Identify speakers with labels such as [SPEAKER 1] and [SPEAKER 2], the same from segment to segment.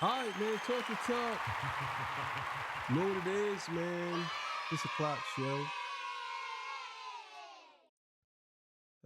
[SPEAKER 1] All right, man. Talk your talk. You know what it is, man. It's a clock show.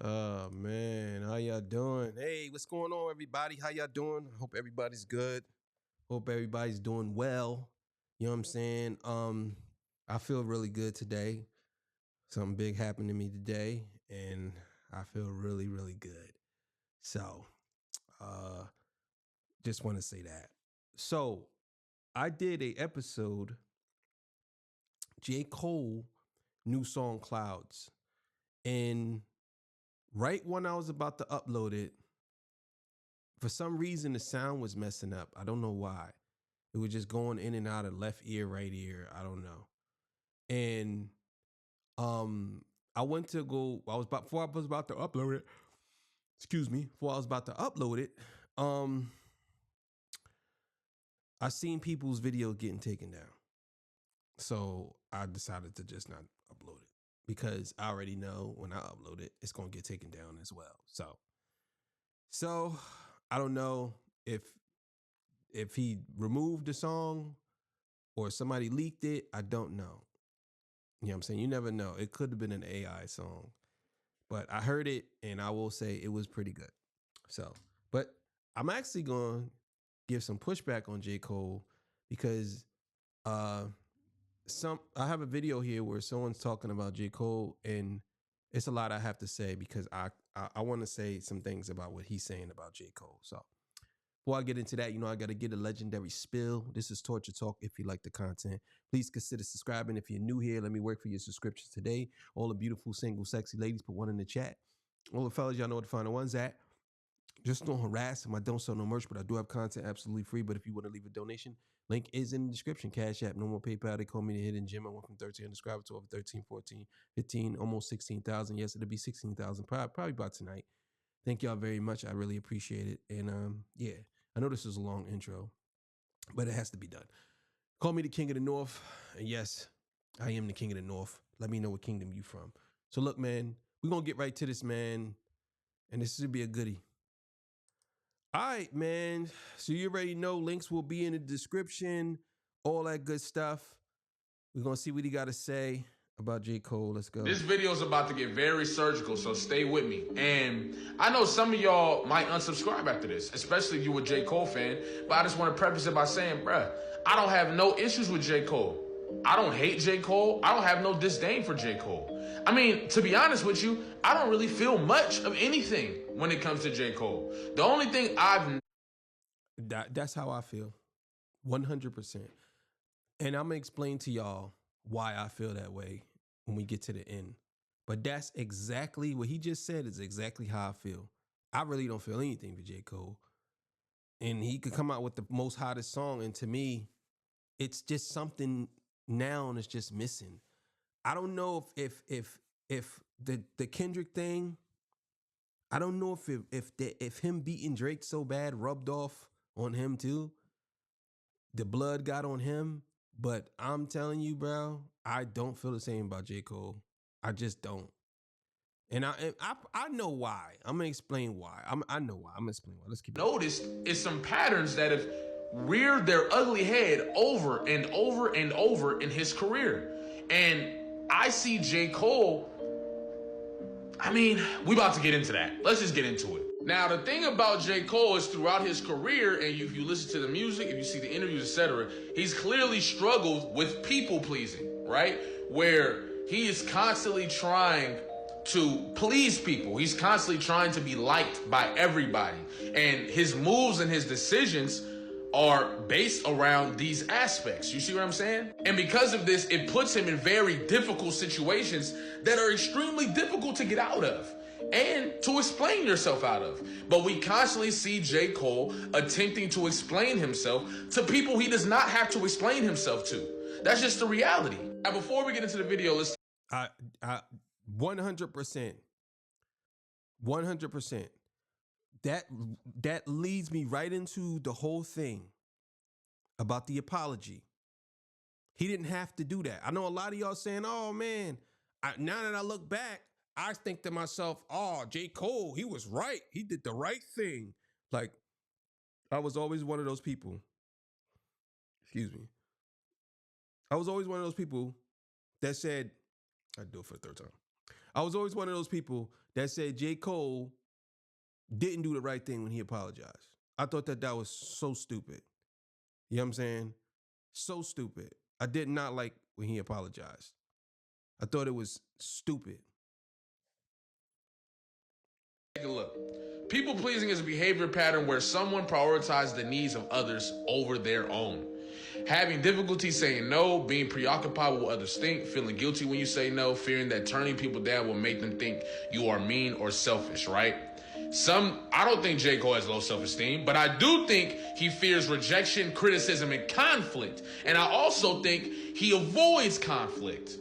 [SPEAKER 1] Oh, man. How y'all doing? Hey, what's going on, everybody? How y'all doing? I hope everybody's good. Hope everybody's doing well. You know what I'm saying? I feel really good today. Something big happened to me today, and I feel really, really good. So, uh, just want to say that. So, I did a episode, J. Cole, new song Clouds. And right when I was about to upload it, for some reason the sound was messing up. I don't know why. It was just going in and out of left ear, right ear. I don't know. And I went to go, before I was about to upload it, before I was about to upload it, I seen people's videos getting taken down. So I decided to just not upload it because I already know when I upload it, it's going to get taken down as well. So I don't know if he removed the song or somebody leaked it. I don't know. You know what I'm saying? You never know. It could have been an AI song. But I heard it and I will say it was pretty good. So, but I'm actually going to give some pushback on J. Cole because I have a video here where someone's talking about J. Cole, and it's a lot I have to say because I want to say some things about what he's saying about J. Cole. So before I get into that, I got to get a legendary spill. This is Torture Talk. If you like the content, please consider subscribing. If you're new here, let me work for your subscriptions today. All the beautiful, single, sexy ladies, put one in the chat. All the fellas, y'all know where to find the ones at. Just don't harass them. I don't sell no merch, but I do have content absolutely free. But if you want to leave a donation, link is in the description. Cash App, no more PayPal. They call me the hidden gem. I went from 1,300 subscribers to over 13, 14, 15, almost 16,000. Yes, it'll be 16,000 probably by tonight. Thank y'all very much. I really appreciate it. And yeah, I know this is a long intro, but it has to be done. Call me the King of the North. And yes, I am the King of the North. Let me know what kingdom you from. So look, man, we're going to get right to this, man. And this should be a goodie. All right, man. So you already know links will be in the description, all that good stuff. We're going to see what he got to say about J. Cole. Let's go.
[SPEAKER 2] This video is about to get very surgical, so stay with me. And I know some of y'all might unsubscribe after this, especially if you're a J. Cole fan, but I just want to preface it by saying, bruh, I don't have no issues with J. Cole. I don't hate J. Cole. I don't have no disdain for J. Cole. I mean, to be honest with you, I don't really feel much of anything when it comes to J. Cole. The only thing
[SPEAKER 1] That's how I feel. 100%. And I'm going to explain to y'all why I feel that way when we get to the end. But that's exactly what he just said is exactly how I feel. I really don't feel anything for J. Cole. And he could come out with the most hottest song. And to me, it's just something now and it's just missing. I don't know if the Kendrick thing, I don't know if him beating Drake so bad rubbed off on him too. The blood got on him. But I'm telling you, bro, I don't feel the same about J. Cole. I just don't. And I know why. I'm gonna explain why. I know why. I'm gonna explain why. Let's keep
[SPEAKER 2] noticed is some patterns that have reared their ugly head over and over and over in his career. And I see J. Cole, I mean, we about to get into that. Let's just get into it. Now, the thing about J. Cole is throughout his career, and if you listen to the music, if you see the interviews, etc., he's clearly struggled with people pleasing, right? Where he is constantly trying to please people. He's constantly trying to be liked by everybody. And his moves and his decisions are based around these aspects. You see what I'm saying? And because of this, it puts him in very difficult situations that are extremely difficult to get out of and to explain yourself out of. But we constantly see J. Cole attempting to explain himself to people he does not have to explain himself to. That's just the reality. Now, before we get into the video, let's...
[SPEAKER 1] 100%. 100%. That leads me right into the whole thing about the apology. He didn't have to do that. I know a lot of y'all saying, oh man, now that I look back, I think to myself, oh, J. Cole, he was right. He did the right thing. Like, I was always one of those people. excuse me. I was always one of those people that said, I'd do it for the third time. I was always one of those people that said J. Cole didn't do the right thing when he apologized. I thought that was so stupid. You know what I'm saying? So stupid. I did not like when he apologized. I thought it was stupid.
[SPEAKER 2] Take a look. People pleasing is a behavior pattern where someone prioritizes the needs of others over their own. Having difficulty saying no, being preoccupied with what others think, feeling guilty when you say no, fearing that turning people down will make them think you are mean or selfish, right? I don't think J. Cole has low self-esteem, but I do think he fears rejection, criticism, and conflict. And I also think he avoids conflict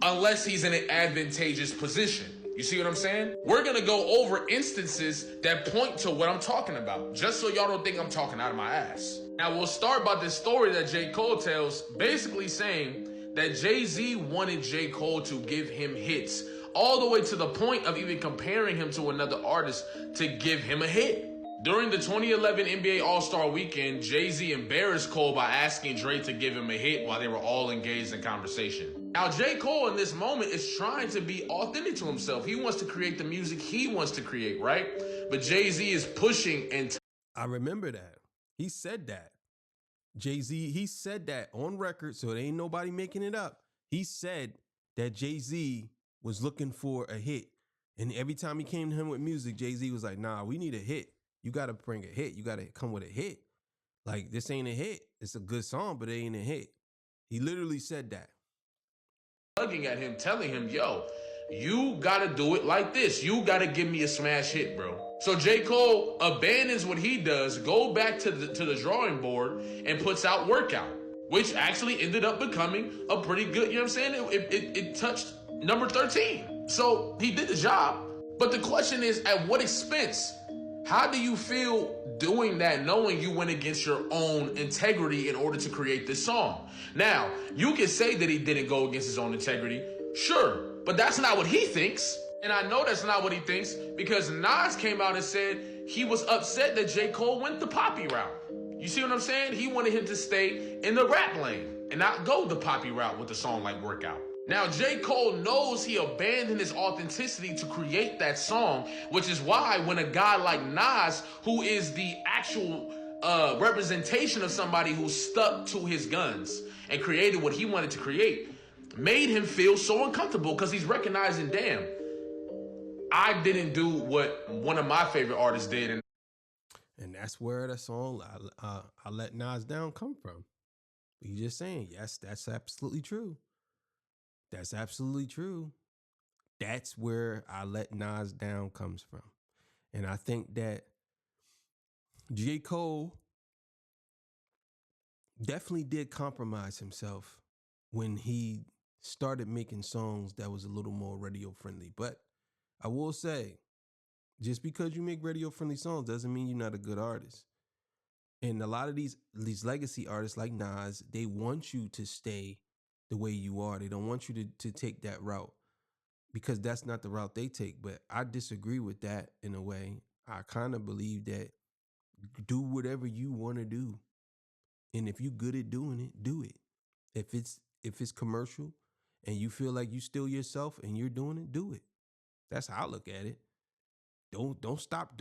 [SPEAKER 2] unless he's in an advantageous position. You see what I'm saying? We're going to go over instances that point to what I'm talking about, just so y'all don't think I'm talking out of my ass. Now, we'll start by this story that J. Cole tells, basically saying that Jay-Z wanted J. Cole to give him hits, all the way to the point of even comparing him to another artist to give him a hit. During the 2011 NBA All-Star Weekend, Jay-Z embarrassed Cole by asking Dre to give him a hit while they were all engaged in conversation. Now, J. Cole in this moment is trying to be authentic to himself. He wants to create the music he wants to create, right? But Jay-Z is pushing and...
[SPEAKER 1] I remember that. He said that. Jay-Z, he said that on record, so it ain't nobody making it up. He said that Jay-Z was looking for a hit. And every time he came to him with music, Jay-Z was like, nah, we need a hit. You got to bring a hit. You got to come with a hit. Like, this ain't a hit. It's a good song, but it ain't a hit. He literally said that.
[SPEAKER 2] Tugging at him, telling him, yo, you got to do it like this. You got to give me a smash hit, bro. So J. Cole abandons what he does, go back to the drawing board, and puts out Workout, which actually ended up becoming a pretty good, you know what I'm saying? It touched number 13. So he did the job. But the question is, at what expense? How do you feel doing that, knowing you went against your own integrity in order to create this song? Now, you can say that he didn't go against his own integrity. Sure, but that's not what he thinks. And I know that's not what he thinks because Nas came out and said he was upset that J. Cole went the poppy route. You see what I'm saying? He wanted him to stay in the rap lane and not go the poppy route with a song like Workout. Now, J. Cole knows he abandoned his authenticity to create that song, which is why when a guy like Nas, who is the actual representation of somebody who stuck to his guns and created what he wanted to create, made him feel so uncomfortable because he's recognizing, damn, I didn't do what one of my favorite artists did.
[SPEAKER 1] And that's where the song I Let Nas Down come from. You just saying, yes, that's absolutely true. That's absolutely true. That's where I Let Nas Down comes from. And I think that J. Cole definitely did compromise himself when he started making songs that was a little more radio friendly. But I will say, just because you make radio friendly songs doesn't mean you're not a good artist. And a lot of these legacy artists like Nas, they want you to stay the way you are. They don't want you to take that route because that's not the route they take. But I disagree with that in a way. I kind of believe that do whatever you want to do. And if you're good at doing it, do it. If it's commercial and you feel like you still yourself and you're doing it, do it. That's how I look at it. Don't stop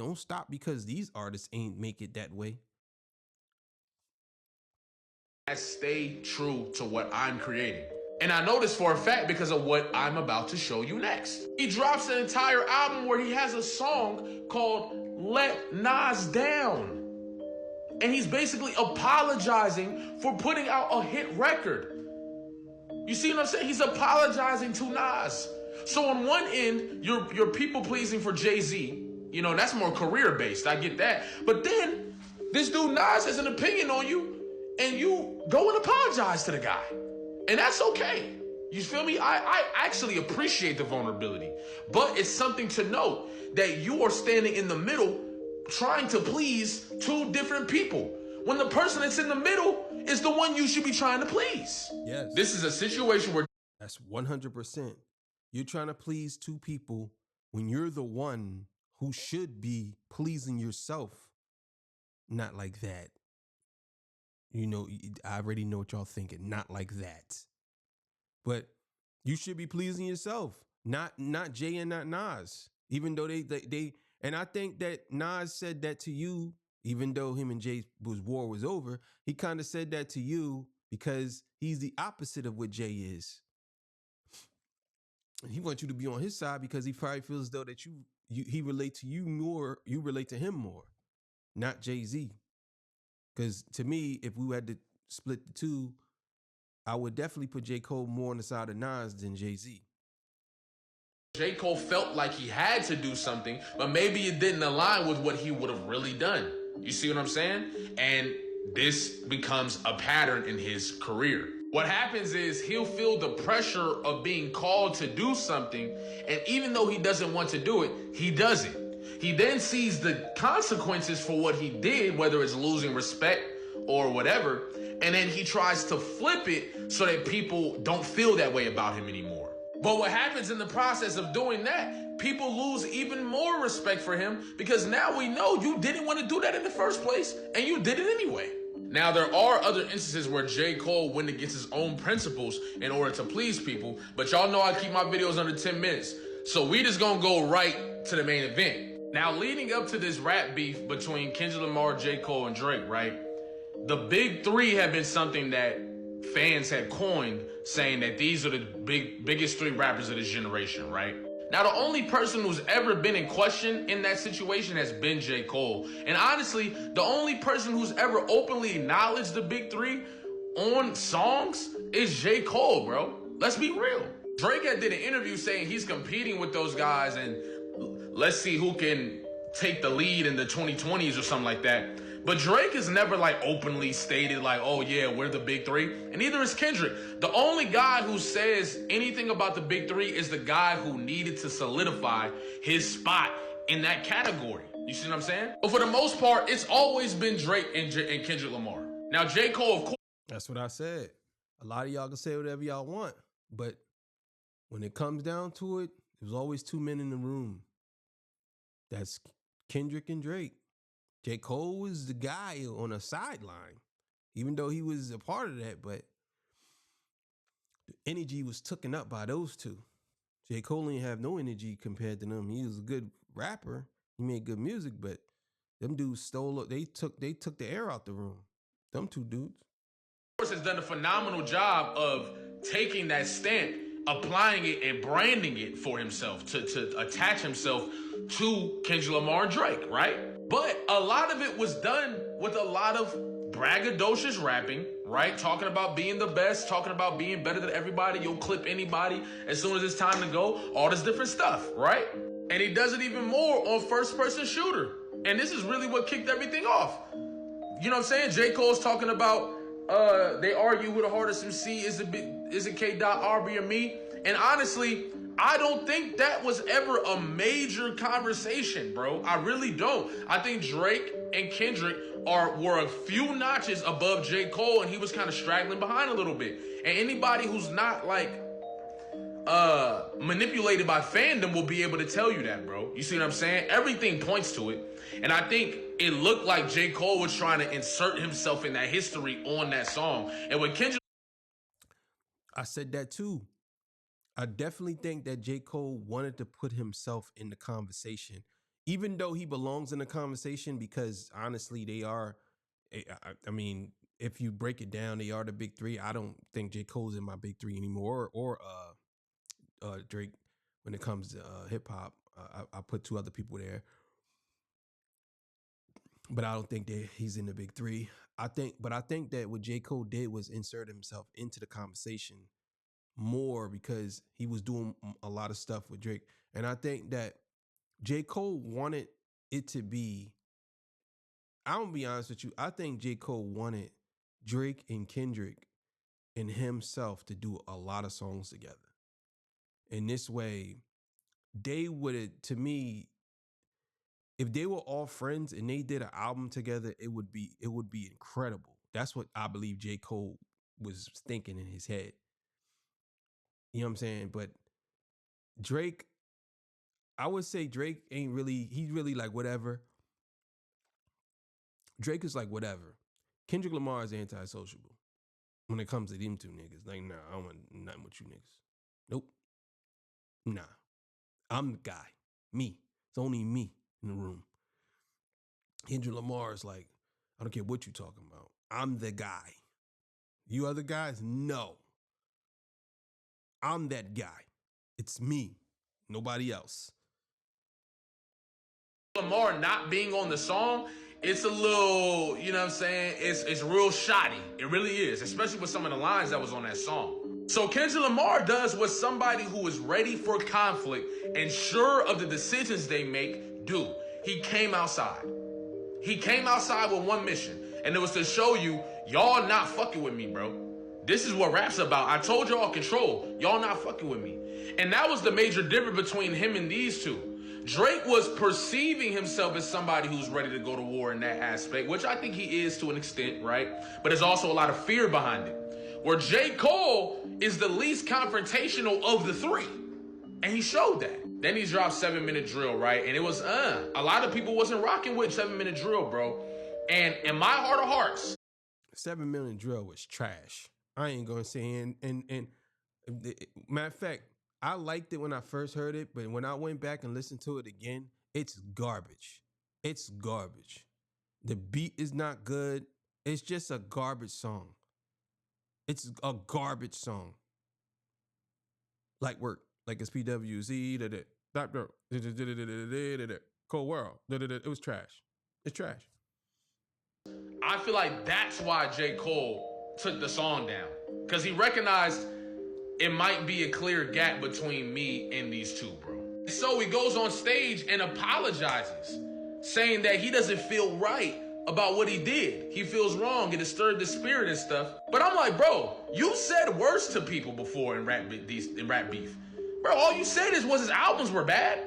[SPEAKER 1] because these artists ain't make it that way.
[SPEAKER 2] I stay true to what I'm creating. And I know this for a fact because of what I'm about to show you next. He drops an entire album where he has a song called Let Nas Down. And he's basically apologizing for putting out a hit record. You see what I'm saying? He's apologizing to Nas. So on one end, you're people pleasing for Jay-Z. You know, that's more career based. I get that. But then this dude Nas has an opinion on you and you go and apologize to the guy. And that's okay. You feel me? I actually appreciate the vulnerability. But it's something to note that you are standing in the middle trying to please two different people when the person that's in the middle is the one you should be trying to please.
[SPEAKER 1] Yes.
[SPEAKER 2] This is a situation where...
[SPEAKER 1] That's 100%. You're trying to please two people when you're the one who should be pleasing yourself. Not like that. You know, I already know what y'all thinking. Not like that. But you should be pleasing yourself, not Jay and not Nas. Even though they and I think that Nas said that to you, even though him and Jay war was over, he kind of said that to you because he's the opposite of what Jay is. He wants you to be on his side because he probably feels as though that he relate to you more, you relate to him more, not Jay-Z. Because to me, if we had to split the two, I would definitely put J. Cole more on the side of Nas than Jay-Z.
[SPEAKER 2] J. Cole felt like he had to do something, but maybe it didn't align with what he would have really done. You see what I'm saying? And this becomes a pattern in his career. What happens is he'll feel the pressure of being called to do something, and even though he doesn't want to do it, he does it. He then sees the consequences for what he did, whether it's losing respect or whatever, and then he tries to flip it so that people don't feel that way about him anymore. But what happens in the process of doing that, people lose even more respect for him because now we know you didn't want to do that in the first place and you did it anyway. Now, there are other instances where J. Cole went against his own principles in order to please people, but y'all know I keep my videos under 10 minutes. So we just gonna go right to the main event. Now, leading up to this rap beef between Kendrick Lamar, J. Cole, and Drake, right? The big three have been something that fans had coined, saying that these are the biggest three rappers of this generation, right? Now, the only person who's ever been in question in that situation has been J. Cole. And honestly, the only person who's ever openly acknowledged the big three on songs is J. Cole, bro. Let's be real. Drake had did an interview saying he's competing with those guys and let's see who can take the lead in the 2020s or something like that. But Drake has never like openly stated like, oh yeah, we're the big three. And neither is Kendrick. The only guy who says anything about the big three is the guy who needed to solidify his spot in that category. You see what I'm saying? But for the most part, it's always been Drake and Kendrick Lamar. Now, J. Cole, of course.
[SPEAKER 1] That's what I said. A lot of y'all can say whatever y'all want, but when it comes down to it, there's always two men in the room. That's Kendrick and Drake. J. Cole was the guy on a sideline, even though he was a part of that, but the energy was taken up by those two. J. Cole didn't have no energy compared to them. He was a good rapper. He made good music, but them dudes they took the air out the room. Them two dudes.
[SPEAKER 2] Of course, has done a phenomenal job of taking that stamp, applying it, and branding it for himself to attach himself to Kendrick Lamar and Drake, right? But a lot of it was done with a lot of braggadocious rapping, right? Talking about being the best, talking about being better than everybody. You'll clip anybody as soon as it's time to go. All this different stuff, right? And he does it even more on first person shooter. And this is really what kicked everything off. You know what I'm saying? J. Cole's talking about they argue who the hardest MC is it K.R.B. or me? And honestly, I don't think that was ever a major conversation, bro. I really don't. I think Drake and Kendrick were a few notches above J. Cole, and he was kind of straggling behind a little bit. And anybody who's not like manipulated by fandom will be able to tell you that, bro. You see what I'm saying? Everything points to it. And I think it looked like J. Cole was trying to insert himself in that history on that song. And when Kendrick...
[SPEAKER 1] I said that too. I definitely think that J. Cole wanted to put himself in the conversation, even though he belongs in the conversation, because honestly, they are, I mean, if you break it down, they are the big three. I don't think J. Cole's in my big three anymore, or Drake when it comes to hip hop. I put two other people there, but I don't think that he's in the big three. I think that what J. Cole did was insert himself into the conversation more because he was doing a lot of stuff with Drake. And I think that J. Cole wanted it to be, I'm gonna be honest with you, I think J. Cole wanted Drake and Kendrick and himself to do a lot of songs together. In this way, they would have, to me, if they were all friends and they did an album together, it would be incredible. That's what I believe J. Cole was thinking in his head. You know what I'm saying? But Drake, I would say Drake ain't really, he's really like whatever. Drake is like whatever. Kendrick Lamar is anti-sociable when it comes to them two niggas. Like, nah, I don't want nothing with you niggas. Nope. Nah. I'm the guy. Me. It's only me in the room. Kendrick Lamar is like, I don't care what you talking about. I'm the guy. You other guys? No. I'm that guy. It's me. Nobody else.
[SPEAKER 2] Lamar not being on the song, it's a little, you know what I'm saying? It's real shoddy. It really is, especially with some of the lines that was on that song. So Kendrick Lamar does what somebody who is ready for conflict and sure of the decisions they make do. He came outside. He came outside with one mission, and it was to show you, y'all not fucking with me, bro. This is what rap's about. I told y'all control. Y'all not fucking with me. And that was the major difference between him and these two. Drake was perceiving himself as somebody who's ready to go to war in that aspect, which I think he is to an extent, right? But there's also a lot of fear behind it. Where J. Cole is the least confrontational of the three. And he showed that. Then he dropped 7 Minute Drill, right? And it was, a lot of people wasn't rocking with 7 Minute Drill, bro. And in my heart of hearts,
[SPEAKER 1] 7 Minute Drill was trash. I ain't gonna say, and matter of fact, I liked it when I first heard it, but when I went back and listened to it again, it's garbage. It's garbage. The beat is not good. It's just a garbage song. It's a garbage song. Like work, like it's PWZ, Cold World. It was trash. It's trash.
[SPEAKER 2] I feel like that's why J. Cole took the song down. Because he recognized it might be a clear gap between me and these two, bro. So he goes on stage and apologizes, saying that he doesn't feel right about what he did. He feels wrong, it disturbed the spirit and stuff. But I'm like, bro, you said worse to people before in rap beef. Bro, all you said was his albums were bad.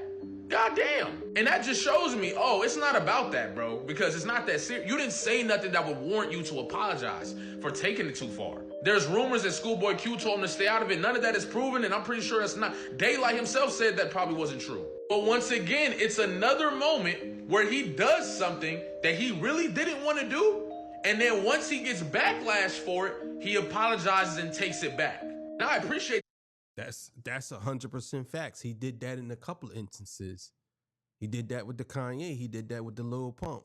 [SPEAKER 2] Goddamn. And that just shows me, oh, it's not about that, bro. Because it's not that serious. You didn't say nothing that would warrant you to apologize for taking it too far. There's rumors that Schoolboy Q told him to stay out of it. None of that is proven, and I'm pretty sure that's not. Daylight himself said that probably wasn't true. But once again, it's another moment where he does something that he really didn't want to do. And then once he gets backlash for it, he apologizes and takes it back. Now, I appreciate
[SPEAKER 1] That's 100% facts. He did that in a couple of instances. He did that with the Kanye. He did that with the Lil Pump.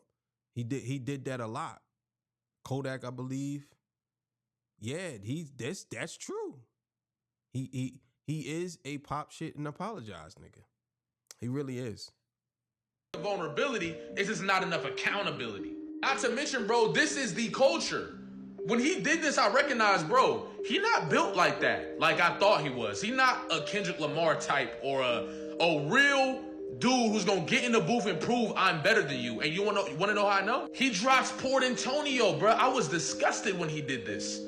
[SPEAKER 1] He did that a lot. Kodak, I believe. Yeah, that's true. He is a pop shit and apologize, nigga. He really is.
[SPEAKER 2] vulnerability is just not enough accountability. Not to mention, bro, this is the culture. When he did this, I recognized, bro, he not built like that, like I thought he was. He not a Kendrick Lamar type or a real dude who's gonna get in the booth and prove I'm better than you. And you wanna know how I know? He drops Port Antonio, bro. I was disgusted when he did this.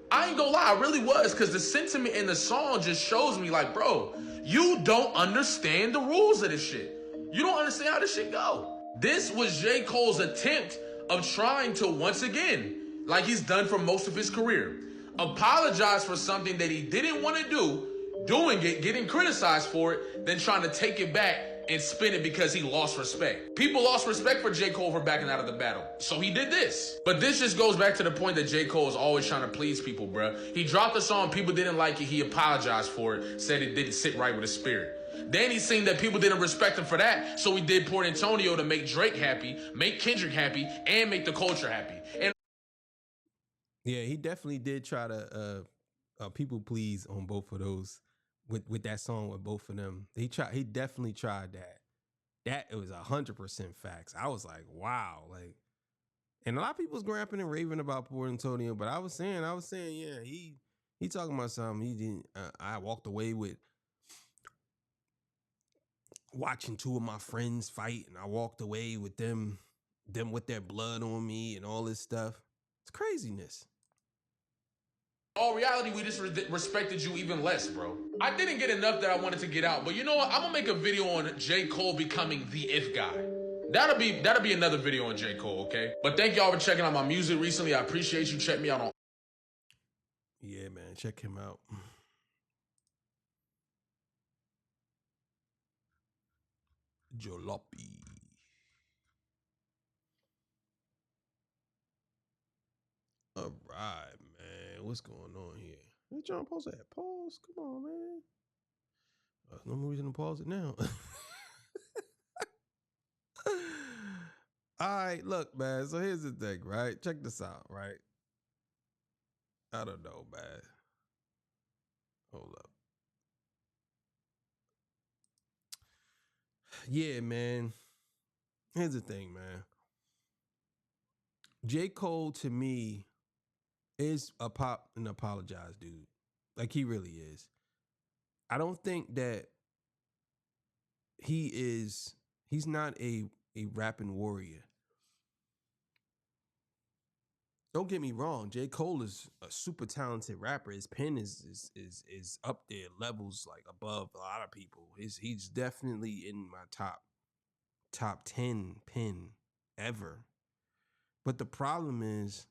[SPEAKER 2] I ain't gonna lie, I really was, because the sentiment in the song just shows me like, bro, you don't understand the rules of this shit. You don't understand how this shit go. This was J. Cole's attempt of trying to, once again, like he's done for most of his career, apologize for something that he didn't want to do, doing it, getting criticized for it, then trying to take it back and spin it because he lost respect. People lost respect for J. Cole for backing out of the battle. So he did this. But this just goes back to the point that J. Cole is always trying to please people, bruh. He dropped the song, people didn't like it, he apologized for it, said it didn't sit right with his spirit. Then he seen that people didn't respect him for that, so he did Port Antonio to make Drake happy, make Kendrick happy, and make the culture happy. And
[SPEAKER 1] yeah, he definitely did try to people please on both of those with that song with both of them. He definitely tried that. That it was 100% facts. I was like, wow, like, and a lot of people's gramping and raving about Port Antonio, but I was saying, yeah, he talking about something. He didn't. I walked away with watching two of my friends fight, and I walked away with them with their blood on me and all this stuff. It's craziness.
[SPEAKER 2] all reality, we just respected you even less, bro. I didn't get enough that I wanted to get out, but you know what? I'm gonna make a video on J. Cole becoming the if guy. That'll be another video on J. Cole, okay? But thank y'all for checking out my music recently. I appreciate you. Check me out on.
[SPEAKER 1] Yeah, man, check him out. Jalopy. All right, man. What's going on here? Hey, John, pause that. Pause. Come on, man. No more reason to pause it now. All right, look, man. So here's the thing, right? Check this out, right? I don't know, man. Hold up. Yeah, man. Here's the thing, man. J. Cole to me is an apologize, dude. Like he really is. I don't think that he's not a rapping warrior. Don't get me wrong, J. Cole is a super talented rapper. His pen is up there, levels like above a lot of people. He's definitely in my top 10 pen ever. But the problem is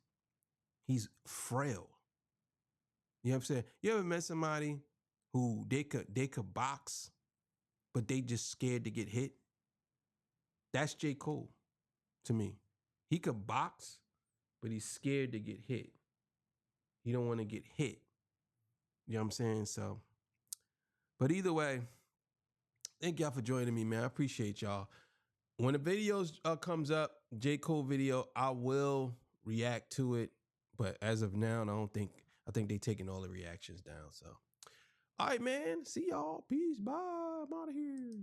[SPEAKER 1] he's frail. You know what I'm saying? You ever met somebody who they could box, but they just scared to get hit? That's J. Cole to me. He could box, but he's scared to get hit. He don't want to get hit. You know what I'm saying? So, but either way, thank y'all for joining me, man. I appreciate y'all. When the videos comes up, J. Cole video, I will react to it. But as of now, I think they taking all the reactions down. So, all right, man. See y'all. Peace. Bye. I'm out of here.